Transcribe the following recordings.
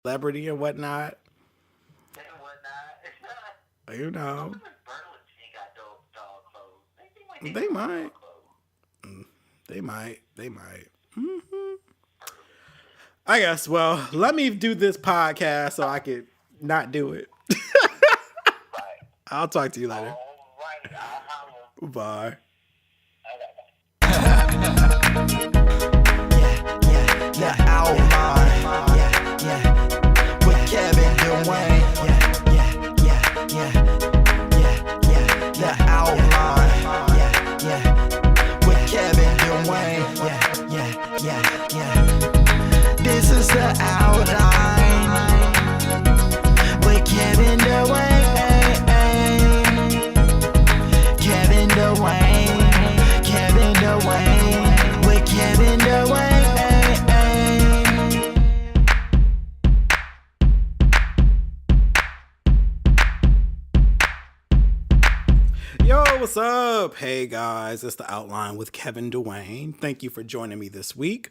celebrity and whatnot. and whatnot. You I know, wonder if Berlin got those dog clothes. They seem like they they got some might. dog clothes. They might. They might. Hmm. Berlin. I guess. Well, let me do this podcast so I could not do it. Right. I'll talk to you later. All right. I'll holler. Bye. Okay. The outline, with Kevin Dwayne, the outline, with Kevin Dwayne, this is the outline, with Kevin Dwayne, Kevin Dwayne, Kevin Dwayne, with Kevin Dwayne. Yo, what's up? Hey guys, it's the Outline with Kevin Dwayne. Thank you for joining me this week.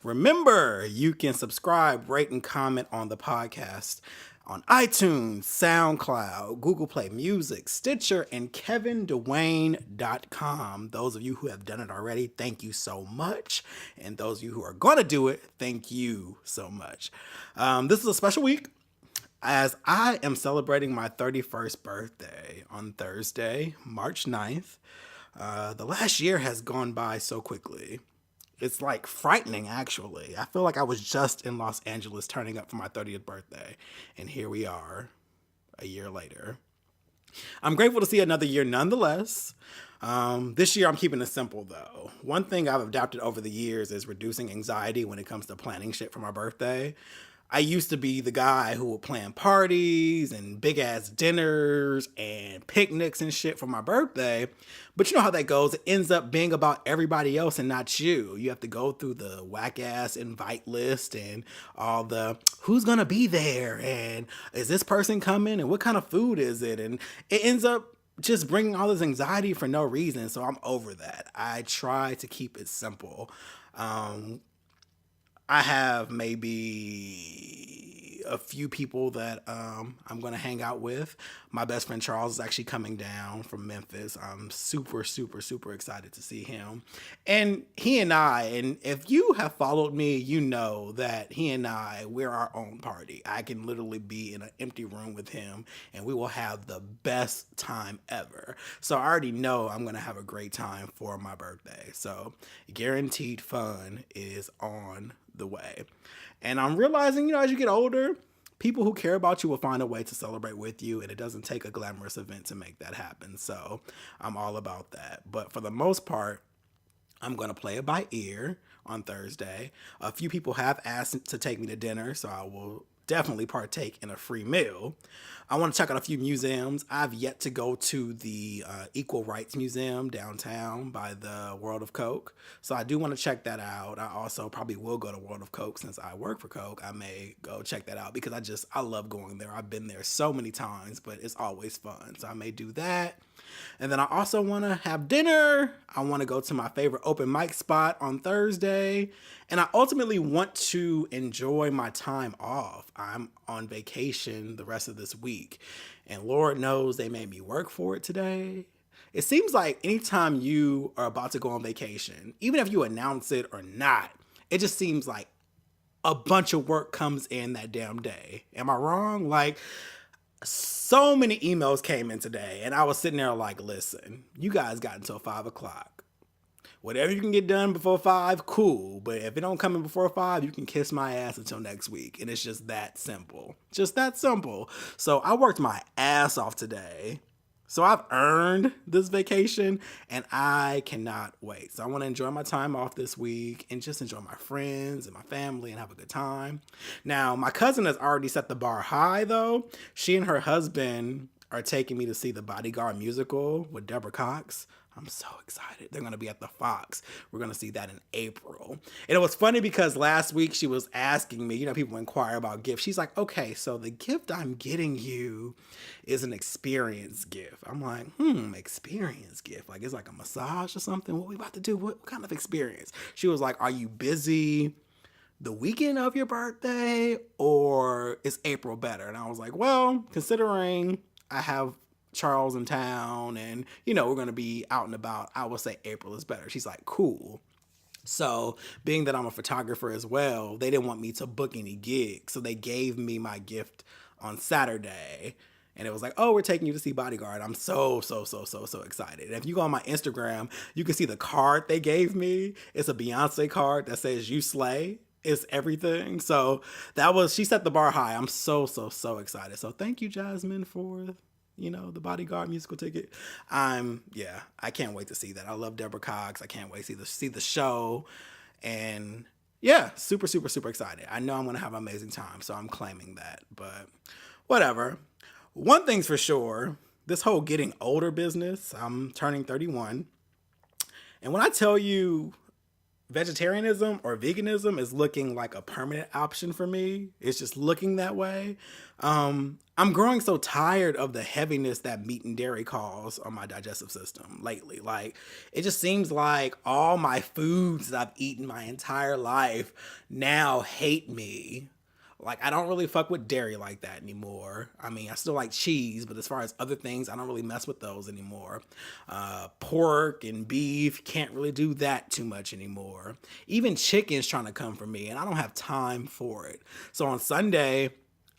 Remember, you can subscribe, rate, and comment on the podcast on iTunes, SoundCloud, Google Play Music, Stitcher, and KevinDwayne.com. Those of you who have done it already, thank you so much. And those of you who are going to do it, thank you so much. This is a special week, as I am celebrating my 31st birthday on Thursday, March 9th. The last year has gone by so quickly. It's like frightening, actually. I feel like I was just in Los Angeles turning up for my 30th birthday, and here we are a year later. I'm grateful to see another year nonetheless. This year I'm keeping it simple though. One thing I've adapted over the years is reducing anxiety when it comes to planning shit for my birthday. I used to be the guy who would plan parties and big ass dinners and picnics and shit for my birthday. But you know how that goes. It ends up being about everybody else and not you. You have to go through the whack ass invite list and all the who's gonna be there and is this person coming and what kind of food is it? And it ends up just bringing all this anxiety for no reason. So I'm over that. I try to keep it simple. I have maybe a few people that I'm going to hang out with. My best friend Charles is actually coming down from Memphis. I'm super, super, super excited to see him. And he and I, and if you have followed me, you know that he and I, we're our own party. I can literally be in an empty room with him and we will have the best time ever. So I already know I'm going to have a great time for my birthday. So guaranteed fun is on the way. And I'm realizing, as you get older, people who care about you will find a way to celebrate with you, and it doesn't take a glamorous event to make that happen. So I'm all about that. But for the most part, I'm going to play it by ear on Thursday. A few people have asked to take me to dinner, so I will definitely partake in a free meal. I want to check out a few museums. I've yet to go to the Equal Rights Museum downtown by the World of Coke. So I do want to check that out. I also probably will go to World of Coke since I work for Coke. I may go check that out because I love going there. I've been there so many times, but it's always fun. So I may do that. And then I also want to have dinner. I want to go to my favorite open mic spot on Thursday. And I ultimately want to enjoy my time off. I'm on vacation the rest of this week. And Lord knows they made me work for it today. It seems like anytime you are about to go on vacation, even if you announce it or not, it just seems like a bunch of work comes in that damn day. Am I wrong? Like, so many emails came in today, and I was sitting there like, listen, you guys got until 5 o'clock. Whatever you can get done before 5, cool. But if it don't come in before 5, you can kiss my ass until next week. And it's just that simple. Just that simple. So I worked my ass off today. So I've earned this vacation and I cannot wait. So I want to enjoy my time off this week and just enjoy my friends and my family and have a good time. Now, my cousin has already set the bar high though. She and her husband are taking me to see the Bodyguard musical with Deborah Cox. I'm so excited. They're going to be at the Fox. We're going to see that in April. And it was funny because last week she was asking me, people inquire about gifts. She's like, okay, so the gift I'm getting you is an experience gift. I'm like, experience gift. Like, it's like a massage or something. What we about to do? What kind of experience? She was like, are you busy the weekend of your birthday or is April better? And I was like, well, considering I have Charles in town and, we're going to be out and about, I would say April is better. She's like, cool. So, being that I'm a photographer as well, they didn't want me to book any gigs. So, they gave me my gift on Saturday. And it was like, oh, we're taking you to see Bodyguard. I'm so excited. And if you go on my Instagram, you can see the card they gave me. It's a Beyonce card that says, you slay. It's everything. So, she set the bar high. I'm so excited. So, thank you, Jasmine, for the Bodyguard musical ticket. I can't wait to see that. I love Deborah Cox. I can't wait to see the show. And yeah, super excited. I know I'm going to have an amazing time, so I'm claiming that. But whatever. One thing's for sure, this whole getting older business, I'm turning 31. And when I tell you vegetarianism or veganism is looking like a permanent option for me, it's just looking that way. I'm growing so tired of the heaviness that meat and dairy cause on my digestive system lately. Like, it just seems like all my foods that I've eaten my entire life now hate me. Like, I don't really fuck with dairy like that anymore. I mean, I still like cheese, but as far as other things, I don't really mess with those anymore. Pork and beef, can't really do that too much anymore. Even chicken's trying to come for me, and I don't have time for it. So on Sunday,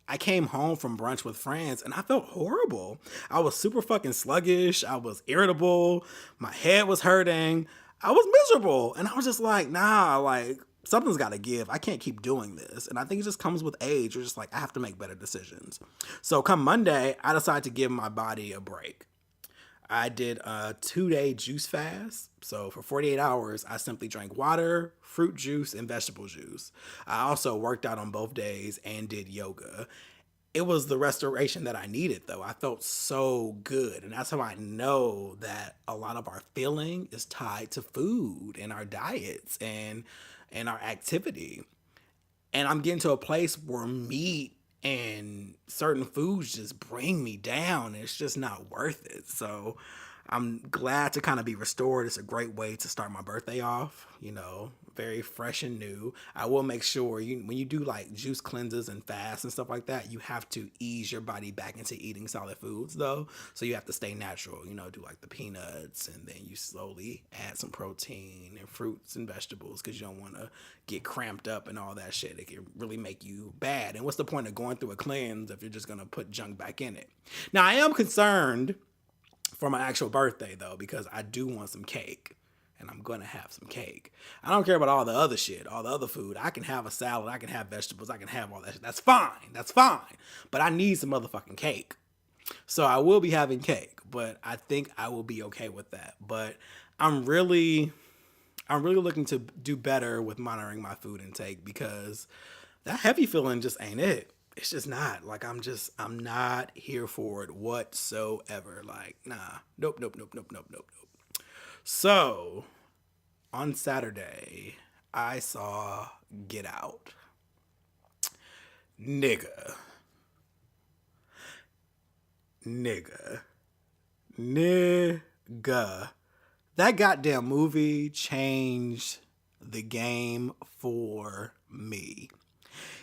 I came home from brunch with friends, and I felt horrible. I was super fucking sluggish. I was irritable. My head was hurting. I was miserable. And I was just like, nah, like, something's got to give. I can't keep doing this. And I think it just comes with age. You're just like, I have to make better decisions. So come Monday, I decided to give my body a break. I did a 2-day juice fast. So for 48 hours, I simply drank water, fruit juice, and vegetable juice. I also worked out on both days and did yoga. It was the restoration that I needed, though. I felt so good. And that's how I know that a lot of our feeling is tied to food and our diets and our activity. And I'm getting to a place where meat and certain foods just bring me down. It's just not worth it. So I'm glad to kind of be restored. It's a great way to start my birthday off, very fresh and new. I will make sure when you do like juice cleanses and fasts and stuff like that, you have to ease your body back into eating solid foods though. So you have to stay natural, do like the peanuts, and then you slowly add some protein and fruits and vegetables because you don't want to get cramped up and all that shit. It can really make you bad. And what's the point of going through a cleanse if you're just going to put junk back in it? Now, I am concerned for my actual birthday though, because I do want some cake. And I'm going to have some cake. I don't care about all the other shit, all the other food. I can have a salad. I can have vegetables. I can have all that shit. That's fine. But I need some motherfucking cake. So I will be having cake. But I think I will be okay with that. But I'm really looking to do better with monitoring my food intake, because that heavy feeling just ain't it. It's just not. Like, I'm not here for it whatsoever. Like, nah. Nope. So, on Saturday, I saw Get Out. Nigga. That goddamn movie changed the game for me.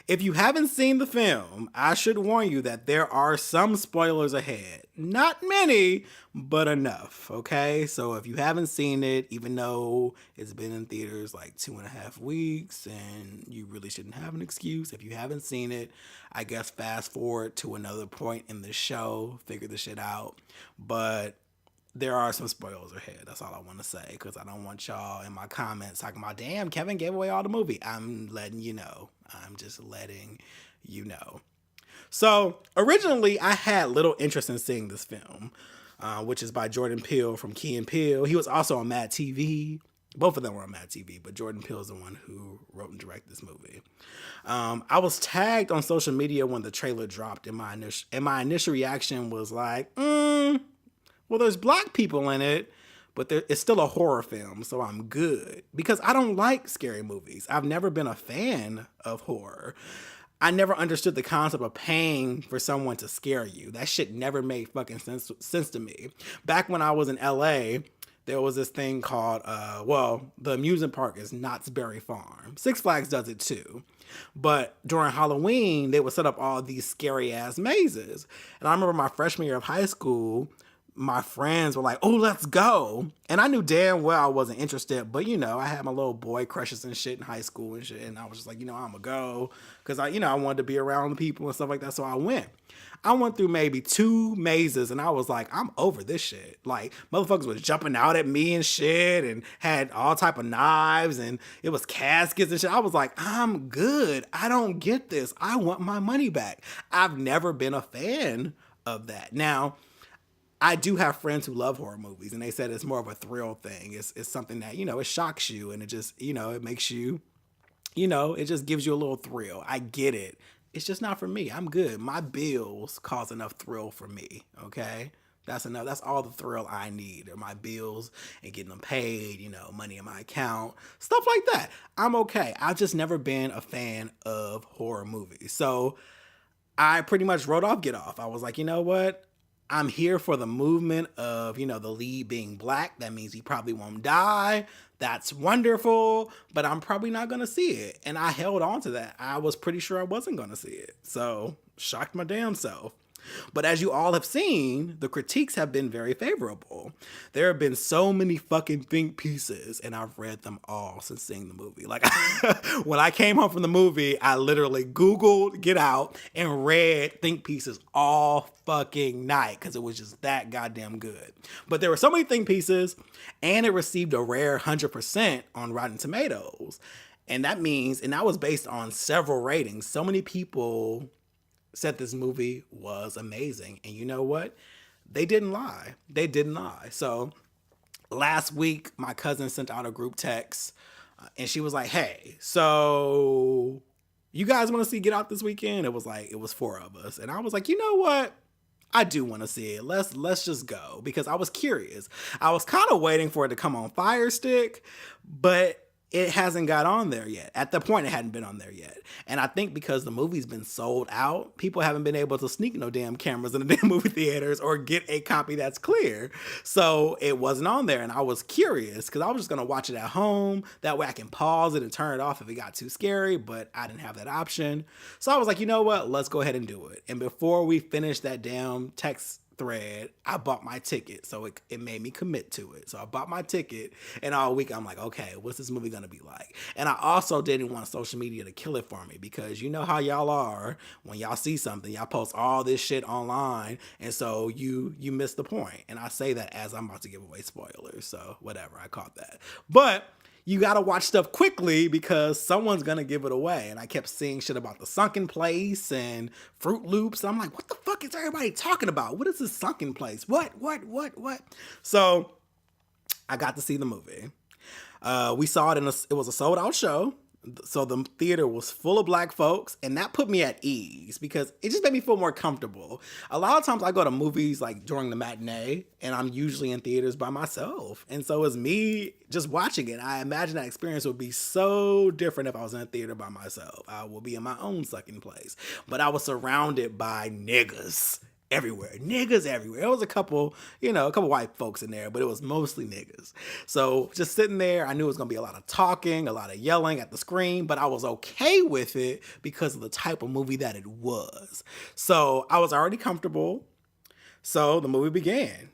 If you haven't seen the film, I should warn you that there are some spoilers ahead. Not many, but enough, okay? So if you haven't seen it, even though it's been in theaters like 2.5 weeks and you really shouldn't have an excuse, if you haven't seen it, I guess fast forward to another point in the show, figure the shit out. But there are some spoilers ahead. That's all I want to say, because I don't want y'all in my comments talking about, damn, Kevin gave away all the movie. I'm letting you know. I'm just letting you know. So originally, I had little interest in seeing this film, which is by Jordan Peele from Key and Peele. He was also on Mad TV. Both of them were on Mad TV, but Jordan Peele is the one who wrote and directed this movie. I was tagged on social media when the trailer dropped, and my initial reaction was like, well, there's black people in it, but it's still a horror film, so I'm good. Because I don't like scary movies. I've never been a fan of horror. I never understood the concept of paying for someone to scare you. That shit never made fucking sense to me. Back when I was in LA, there was this thing called, the amusement park is Knott's Berry Farm. Six Flags does it too. But during Halloween, they would set up all these scary ass mazes. And I remember my freshman year of high school, my friends were like, "Oh, let's go." And I knew damn well I wasn't interested, but I had my little boy crushes and shit in high school and shit. And I was just like, I'm gonna go. Cause I wanted to be around people and stuff like that. So I went. I went through maybe 2 mazes and I was like, I'm over this shit. Like motherfuckers was jumping out at me and shit and had all type of knives and it was caskets and shit. I was like, I'm good. I don't get this. I want my money back. I've never been a fan of that. Now, I do have friends who love horror movies and they said it's more of a thrill thing. It's something that, it shocks you and it just, it makes you, it just gives you a little thrill. I get it. It's just not for me. I'm good. My bills cause enough thrill for me. Okay. That's enough. That's all the thrill I need are my bills and getting them paid, money in my account, stuff like that. I'm okay. I've just never been a fan of horror movies. So I pretty much wrote off Get Off. I was like, you know what? I'm here for the movement of, the lead being black. That means he probably won't die. That's wonderful, but I'm probably not going to see it. And I held on to that. I was pretty sure I wasn't going to see it. So, shocked my damn self. But as you all have seen, the critiques have been very favorable. There have been so many fucking think pieces, and I've read them all since seeing the movie. Like, when I came home from the movie, I literally Googled Get Out and read think pieces all fucking night because it was just that goddamn good. But there were so many think pieces, and it received a rare 100% on Rotten Tomatoes. And that means, and that was based on several ratings. So many people said this movie was amazing. And you know what? They didn't lie. They didn't lie. So last week, my cousin sent out a group text and she was like, "Hey, so you guys want to see Get Out this weekend?" It was 4 of us. And I was like, you know what? I do want to see it. Let's just go because I was curious. I was kind of waiting for it to come on Fire Stick, but it hasn't got on there yet. At the point, it hadn't been on there yet. And I think because the movie's been sold out, people haven't been able to sneak no damn cameras in the damn movie theaters or get a copy that's clear. So it wasn't on there. And I was curious because I was just going to watch it at home. That way I can pause it and turn it off if it got too scary, but I didn't have that option. So I was like, you know what? Let's go ahead and do it. And before we finished that damn text thread, I bought my ticket, so it made me commit to it. So I bought my ticket, and all week I'm like, okay, what's this movie gonna be like? And I also didn't want social media to kill it for me because you know how y'all are when y'all see something, y'all post all this shit online, and so you miss the point. And I say that as I'm about to give away spoilers, so whatever, I caught that. But you gotta watch stuff quickly because someone's gonna give it away. And I kept seeing shit about the sunken place and Fruit Loops. I'm like, what the fuck is everybody talking about? What is this sunken place? What? So I got to see the movie. We saw it it was a sold out show. So the theater was full of black folks, and that put me at ease because it just made me feel more comfortable. A lot of times I go to movies like during the matinee, and I'm usually in theaters by myself. And so it's me just watching it. I imagine that experience would be so different if I was in a theater by myself. I will be in my own sucking place. But I was surrounded by niggas everywhere. Niggas everywhere. It was a couple white folks in there, but it was mostly niggas. So just sitting there, I knew it was going to be a lot of talking, a lot of yelling at the screen, but I was okay with it because of the type of movie that it was. So I was already comfortable. So the movie began.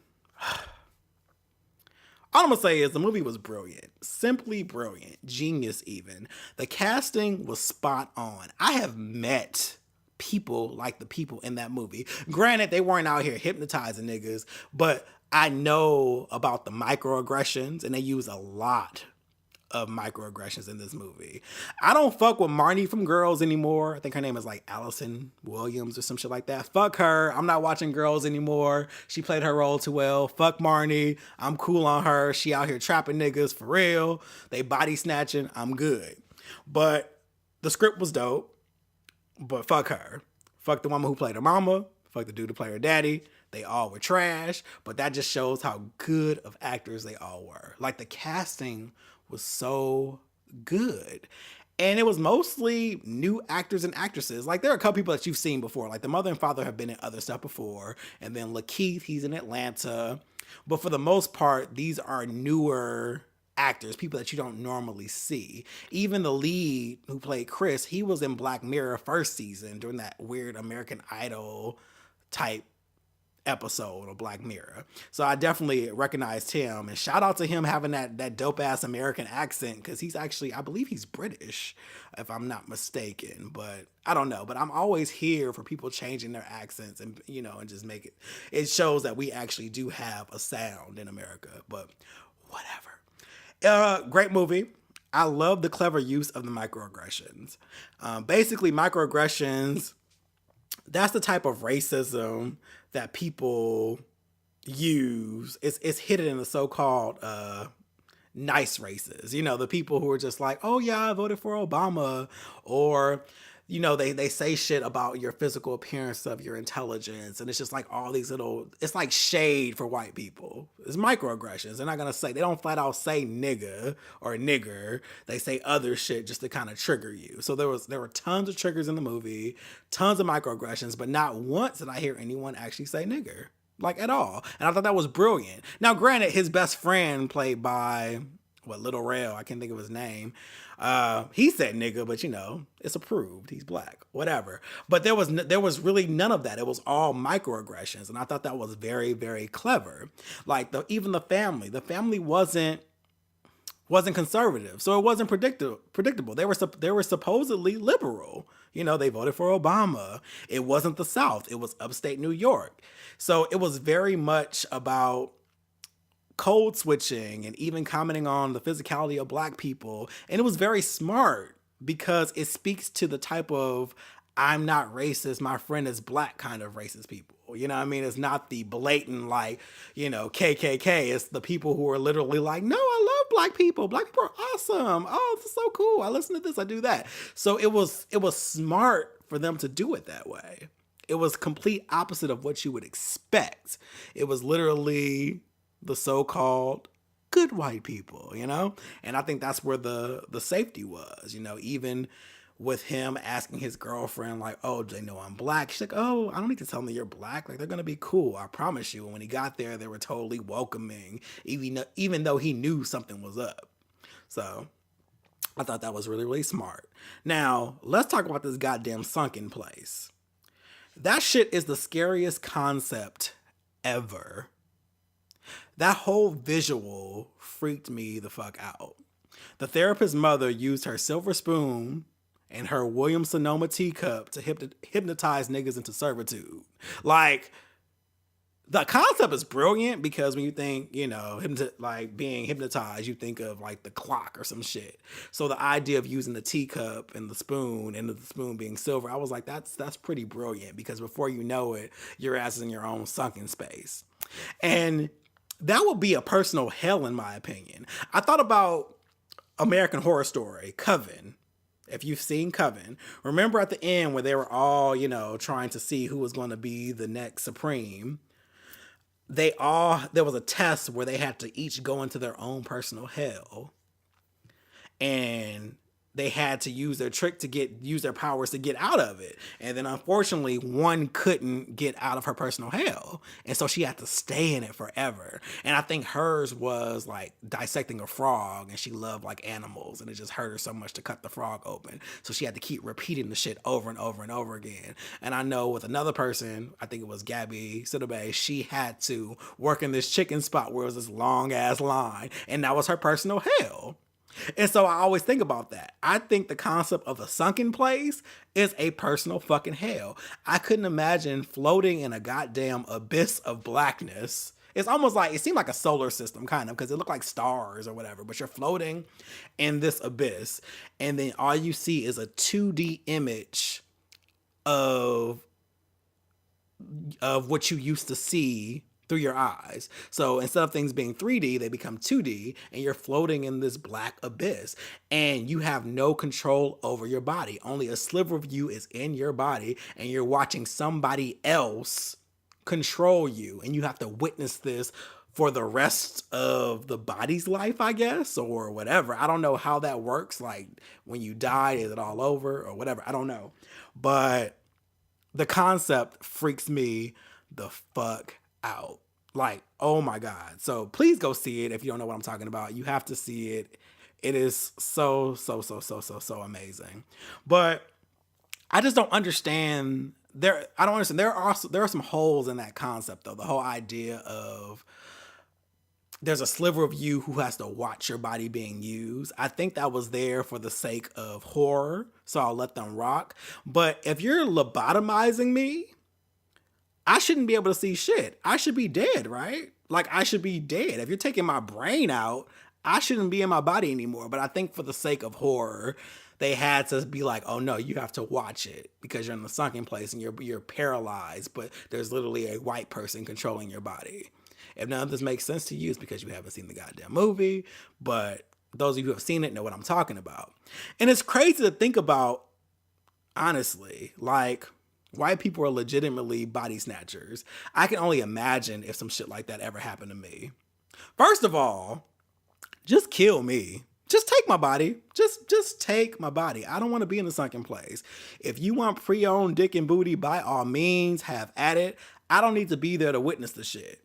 All I'm going to say is the movie was brilliant. Simply brilliant. Genius even. The casting was spot on. I have met people like the people in that movie. Granted, they weren't out here hypnotizing niggas, but I know about the microaggressions, and they use a lot of microaggressions in this movie. I don't fuck with Marnie from Girls anymore. I think her name is like Allison Williams or some shit like that. Fuck her. I'm not watching Girls anymore. She played her role too well. Fuck Marnie. I'm cool on her. She out here trapping niggas for real. They body snatching. I'm good. But the script was dope. But fuck her. Fuck the woman who played her mama. Fuck the dude who played her daddy. They all were trash. But that just shows how good of actors they all were. Like, the casting was so good. And it was mostly new actors and actresses. Like, there are a couple people that you've seen before. Like, the mother and father have been in other stuff before. And then Lakeith, he's in Atlanta. But for the most part, these are newer actors, people that you don't normally see. Even the lead who played Chris, he was in Black Mirror first season during that weird American Idol type episode of Black Mirror. So I definitely recognized him, and shout out to him having that dope ass American accent, because he's actually, I believe he's British, if I'm not mistaken, but I don't know. But I'm always here for people changing their accents, and and just make it shows that we actually do have a sound in America. But whatever. Great movie. I love the clever use of the microaggressions. Basically, microaggressions, that's the type of racism that people use. It's hidden in the so-called nice races. The people who are just like, oh yeah, I voted for Obama, or they say shit about your physical appearance, of your intelligence, and it's just like all these little, it's like shade for white people. It's microaggressions. They're not gonna say, they don't flat out say nigga or nigger. They say other shit just to kind of trigger you. So there were tons of triggers in the movie, tons of microaggressions, but not once did I hear anyone actually say nigger, like at all. And I thought that was brilliant. Now, granted, his best friend, played by Little Rail, I can't think of his name. He said nigga, but it's approved. He's black, whatever. But there was really none of that. It was all microaggressions, and I thought that was very, very clever. Like even the family wasn't conservative, so it wasn't predictable. They were supposedly liberal. They voted for Obama. It wasn't the South. It was upstate New York. So it was very much about code switching and even commenting on the physicality of black people. And it was very smart, because it speaks to the type of, I'm not racist, my friend is black kind of racist people. You know what I mean? It's not the blatant, like, KKK. It's the people who are literally like, no, I love black people. Black people are awesome. Oh, this is so cool. I listen to this, I do that. So it was smart for them to do it that way. It was complete opposite of what you would expect. It was literally the so-called good white people, And I think that's where the safety was, even with him asking his girlfriend, like, oh, do they know I'm black? She's like, oh, I don't need to tell them you're black. Like, they're going to be cool, I promise you. And when he got there, they were totally welcoming, even though he knew something was up. So I thought that was really, really smart. Now, let's talk about this goddamn sunken place. That shit is the scariest concept ever. That whole visual freaked me the fuck out. The therapist's mother used her silver spoon and her Williams-Sonoma teacup to hypnotize niggas into servitude. Like, the concept is brilliant, because when you think, being hypnotized, you think of like the clock or some shit. So the idea of using the teacup and the spoon being silver, I was like, that's pretty brilliant, because before you know it, your ass is in your own sunken space. And that would be a personal hell, in my opinion. I thought about American Horror Story, Coven. If you've seen Coven, remember at the end where they were all, trying to see who was going to be the next Supreme. There was a test where they had to each go into their own personal hell. And they had to use use their powers to get out of it. And then unfortunately, one couldn't get out of her personal hell. And so she had to stay in it forever. And I think hers was like dissecting a frog, and she loved like animals, and it just hurt her so much to cut the frog open. So she had to keep repeating the shit over and over and over again. And I know with another person, I think it was Gabby Sidibe, she had to work in this chicken spot where it was this long ass line, and that was her personal hell. And so I always think about that. I think the concept of a sunken place is a personal fucking hell. I couldn't imagine floating in a goddamn abyss of blackness. It's almost like, it seemed like a solar system kind of, because it looked like stars or whatever, but you're floating in this abyss, and then all you see is a 2D image of what you used to see through your eyes. So instead of things being 3D, they become 2D, and you're floating in this black abyss, and you have no control over your body. Only a sliver of you is in your body, and you're watching somebody else control you, and you have to witness this for the rest of the body's life, I guess, or whatever. I don't know how that works. Like, when you die, is it all over or whatever? I don't know. But the concept freaks me the fuck out. Like, oh my God. So please go see it if you don't know what I'm talking about. You have to see it. It is so amazing. But I just don't understand I don't understand. There are some holes in that concept though. The whole idea of there's a sliver of you who has to watch your body being used. I think that was there for the sake of horror, so I'll let them rock. But if you're lobotomizing me, I shouldn't be able to see shit. I should be dead, right? Like, I should be dead. If you're taking my brain out, I shouldn't be in my body anymore. But I think for the sake of horror, they had to be like, oh no, you have to watch it because you're in the sunken place and you're paralyzed, but there's literally a white person controlling your body. If none of this makes sense to you, it's because you haven't seen the goddamn movie. But those of you who have seen it know what I'm talking about. And it's crazy to think about, honestly, like, white people are legitimately body snatchers. I can only imagine if some shit like that ever happened to me. First of all, just kill me. Just take my body. Just take my body. I don't want to be in the sunken place. If you want pre-owned dick and booty, by all means, have at it. I don't need to be there to witness the shit.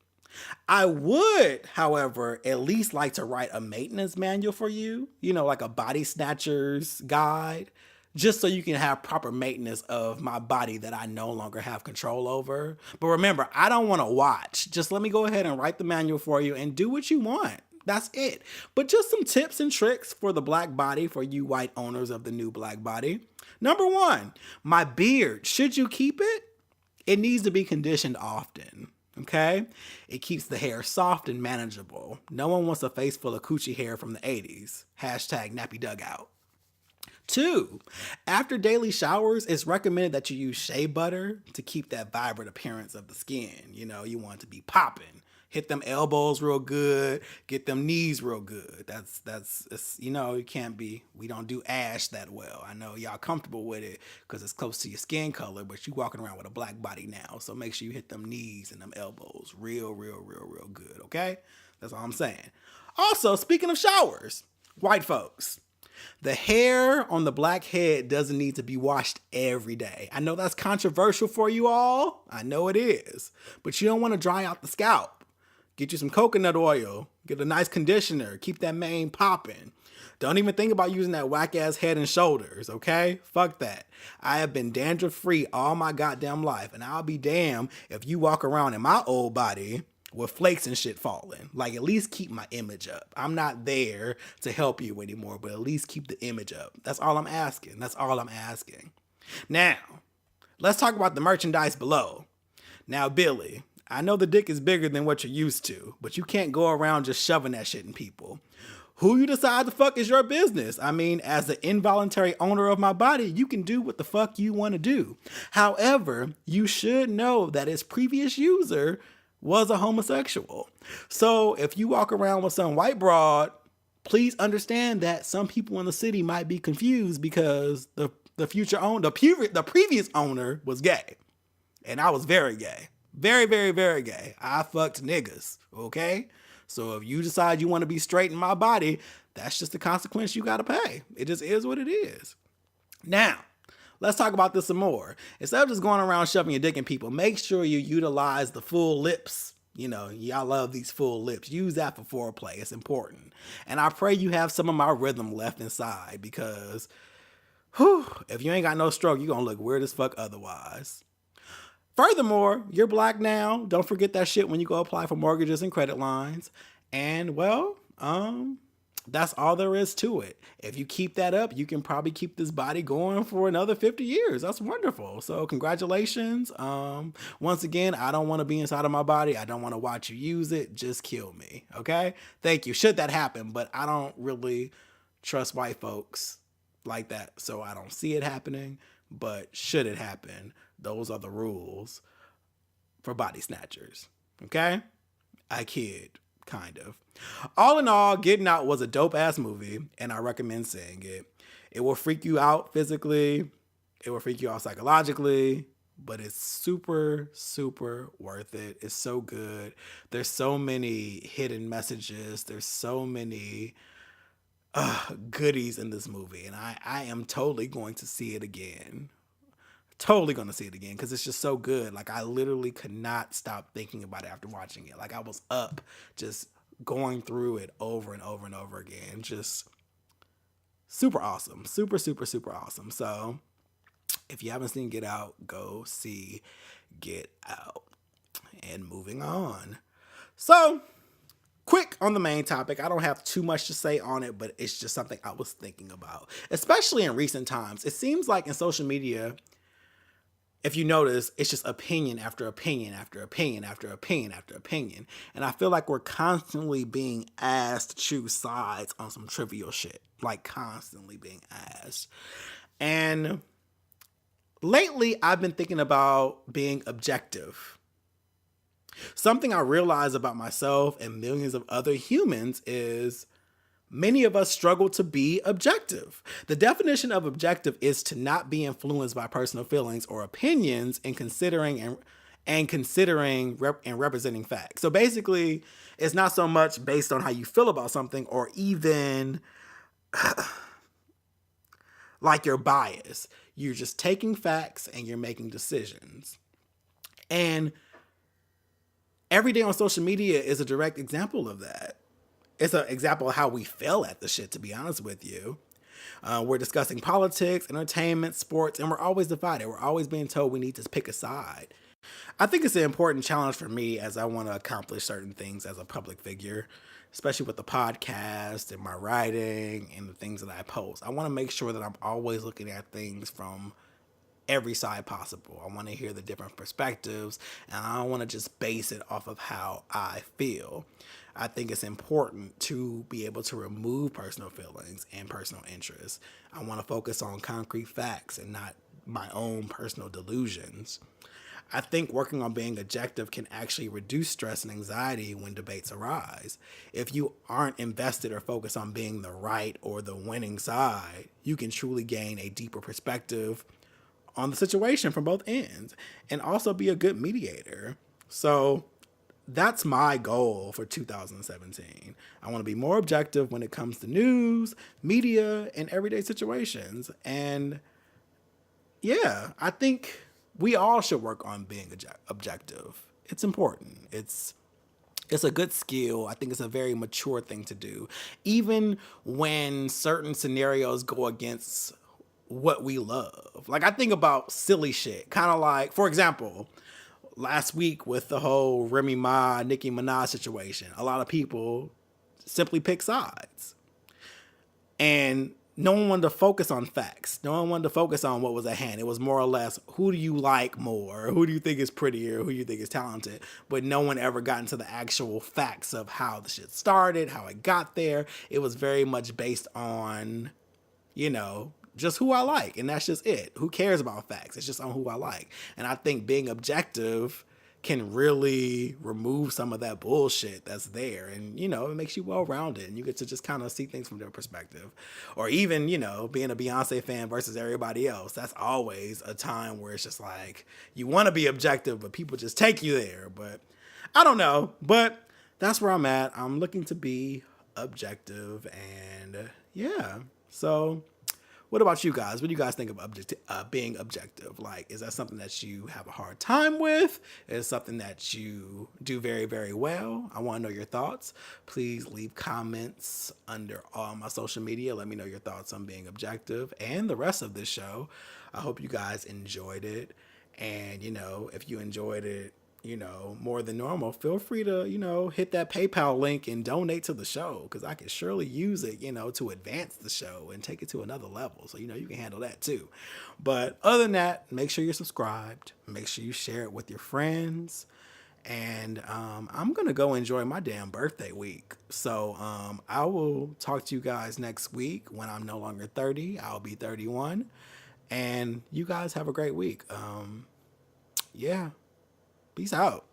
I would, however, at least like to write a maintenance manual for you, like a body snatcher's guide, just so you can have proper maintenance of my body that I no longer have control over. But remember, I don't want to watch. Just let me go ahead and write the manual for you and do what you want. That's it. But just some tips and tricks for the black body, for you white owners of the new black body. Number 1, my beard. Should you keep it? It needs to be conditioned often. Okay? It keeps the hair soft and manageable. No one wants a face full of coochie hair from the 80s. Hashtag nappy dugout. 2, after daily showers, it's recommended that you use shea butter to keep that vibrant appearance of the skin. You want it to be popping. Hit them elbows real good. Get them knees real good. You can't be, we don't do ash that well. I know y'all comfortable with it because it's close to your skin color, but you walking around with a black body now. So make sure you hit them knees and them elbows real good, okay? That's all I'm saying. Also, speaking of showers, white folks, the hair on the black head doesn't need to be washed every day. I know that's controversial for you all. I know it is. But you don't want to dry out the scalp. Get you some coconut oil. Get a nice conditioner. Keep that mane popping. Don't even think about using that whack ass Head and Shoulders, okay? Fuck that. I have been dandruff free all my goddamn life, and I'll be damned if you walk around in my old body with flakes and shit falling. Like, at least keep my image up. I'm not there to help you anymore, but at least keep the image up. That's all I'm asking. Now, let's talk about the merchandise below. Now, Billy, I know the dick is bigger than what you're used to, but you can't go around just shoving that shit in people. Who you decide to fuck is your business. I mean, as the involuntary owner of my body, you can do what the fuck you want to do. However, you should know that its previous user was a homosexual. So if you walk around with some white broad, please understand that some people in the city might be confused because the previous owner was gay. And I was very gay. Very gay. I fucked niggas, okay? So if you decide you want to be straight in my body, that's just the consequence you got to pay. It just is what it is. Now, let's talk about this some more. Instead of just going around shoving your dick in people, make sure you utilize the full lips. Y'all love these full lips. Use that for foreplay. It's important. And I pray you have some of my rhythm left inside because, if you ain't got no stroke, you're going to look weird as fuck otherwise. Furthermore, you're black now. Don't forget that shit when you go apply for mortgages and credit lines. And well, that's all there is to it. If you keep that up, you can probably keep this body going for another 50 years. That's wonderful. So congratulations. Once again, I don't want to be inside of my body. I don't want to watch you use it. Just kill me. Okay? Thank you. Should that happen, but I don't really trust white folks like that. So I don't see it happening, but should it happen, those are the rules for body snatchers. Okay? I kid, kind of. All in all, Getting Out was a dope ass movie, and I recommend seeing it. It will freak you out physically. It will freak you out psychologically, but it's super worth it. It's so good. There's so many hidden messages. There's so many goodies in this movie, and I am totally going to see it again. Totally gonna see it again because it's just so good. Like I literally could not stop thinking about it after watching it. Like I was up just going through it over and over and over again. Just super awesome. Super, super, super awesome. So if you haven't seen Get Out, go see Get Out. And moving on. So quick on the main topic. I don't have too much to say on it, but it's just something I was thinking about, especially in recent times. It seems like in social media, if you notice, it's just opinion after opinion after opinion after opinion after opinion. And I feel like we're constantly being asked to choose sides on some trivial shit. Like constantly being asked. And lately, I've been thinking about being objective. Something I realize about myself and millions of other humans is many of us struggle to be objective. The definition of objective is to not be influenced by personal feelings or opinions in considering and representing facts. So basically, it's not so much based on how you feel about something or even like your bias. You're just taking facts and you're making decisions. And every day on social media is a direct example of that. It's an example of how we fell at the shit, to be honest with you. We're discussing politics, entertainment, sports, and we're always divided. We're always being told we need to pick a side. I think it's an important challenge for me as I want to accomplish certain things as a public figure, especially with the podcast and my writing and the things that I post. I want to make sure that I'm always looking at things from every side possible. I want to hear the different perspectives, and I don't want to just base it off of how I feel. I think it's important to be able to remove personal feelings and personal interests. I want to focus on concrete facts and not my own personal delusions. I think working on being objective can actually reduce stress and anxiety when debates arise. If you aren't invested or focused on being the right or the winning side, you can truly gain a deeper perspective on the situation from both ends and also be a good mediator. So that's my goal for 2017. I want to be more objective when it comes to news, media, and everyday situations. And yeah, I think we all should work on being objective. It's important. It's a good skill. I think it's a very mature thing to do. Even when certain scenarios go against what we love. Like I think about silly shit. Kind of like, for example, last week with the whole Remy Ma, Nicki Minaj situation, a lot of people simply pick sides. And no one wanted to focus on facts. No one wanted to focus on what was at hand. It was more or less, who do you like more? Who do you think is prettier? Who do you think is talented? But no one ever got into the actual facts of how the shit started, how it got there. It was very much based on, just who I like. And that's just it. Who cares about facts? It's just on who I like. And I think being objective can really remove some of that bullshit that's there. And, it makes you well-rounded and you get to just kind of see things from their perspective. Or even, being a Beyonce fan versus everybody else. That's always a time where it's just like, you want to be objective, but people just take you there. But I don't know. But that's where I'm at. I'm looking to be objective and yeah. So what about you guys? What do you guys think of being objective? Like, is that something that you have a hard time with? Is it something that you do very, very well? I want to know your thoughts. Please leave comments under all my social media. Let me know your thoughts on being objective and the rest of this show. I hope you guys enjoyed it. And, if you enjoyed it, more than normal, feel free to, hit that PayPal link and donate to the show because I can surely use it, to advance the show and take it to another level. So, you can handle that too. But other than that, make sure you're subscribed. Make sure you share it with your friends. And I'm going to go enjoy my damn birthday week. So I will talk to you guys next week when I'm no longer 30. I'll be 31. And you guys have a great week. Yeah. Peace out.